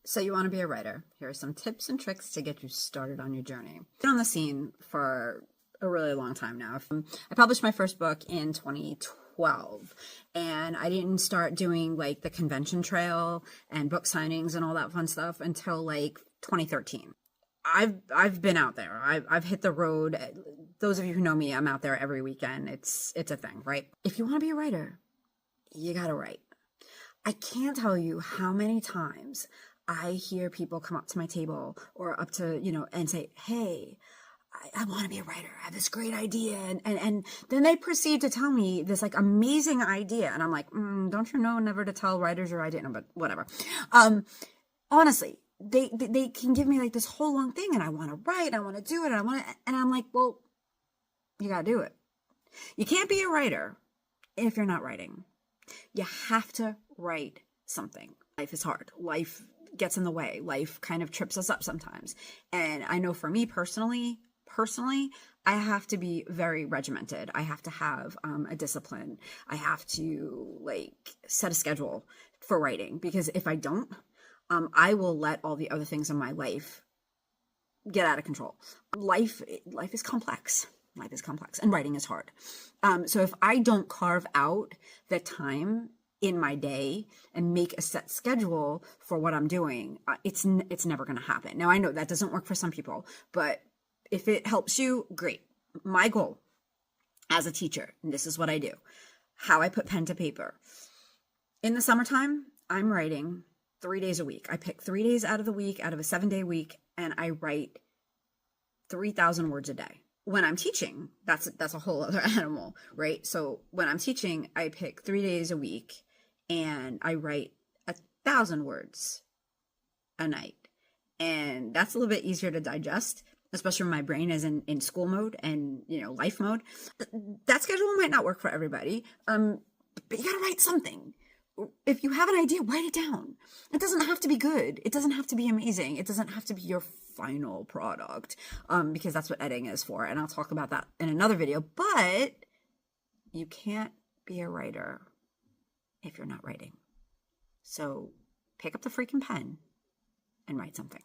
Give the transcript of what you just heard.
So you want to be a writer. Here are some tips and tricks to get you started on your journey. I've been on the scene for a really long time now. I published my first book in 2012, and I didn't start doing like the convention trail and book signings and all that fun stuff until like 2013. I've been out there. I've hit the road. Those of you who know me, I'm out there every weekend. It's a thing, right? If you want to be a writer, you got to write. I can't tell you how many times I hear people come up to my table or up to, and say, hey, I want to be a writer. I have this great idea. And then they proceed to tell me this like amazing idea. And I'm like, don't you know never to tell writers your idea? No, but whatever. Honestly, they can give me like this whole long thing and I want to write and I want to do it and I'm like, well, you got to do it. You can't be a writer if you're not writing. You have to write something. Life is hard. Life gets in the way. Life kind of trips us up sometimes. And I know for me personally, I have to be very regimented. I have to have a discipline. I have to like set a schedule for writing, because if I don't, I will let all the other things in my life get out of control. Life is complex. Life is complex and writing is hard. So if I don't carve out the time in my day and make a set schedule for what I'm doing, it's never going to happen. Now, I know that doesn't work for some people, but if it helps you, great. My goal as a teacher, and this is what I do, how I put pen to paper. In the summertime, I'm writing 3 days a week. I pick 3 days out of the week, out of a 7-day week, and I write 3,000 words a day. When I'm teaching, that's a whole other animal, right? So when I'm teaching, I pick 3 days a week and I write 1,000 words a night. And that's a little bit easier to digest, especially when my brain is in school mode and, life mode. That schedule might not work for everybody, but you got to write something. If you have an idea, write it down. It doesn't have to be good. It doesn't have to be amazing. It doesn't have to be your final product, because that's what editing is for. And I'll talk about that in another video. But you can't be a writer if you're not writing. So pick up the freaking pen and write something.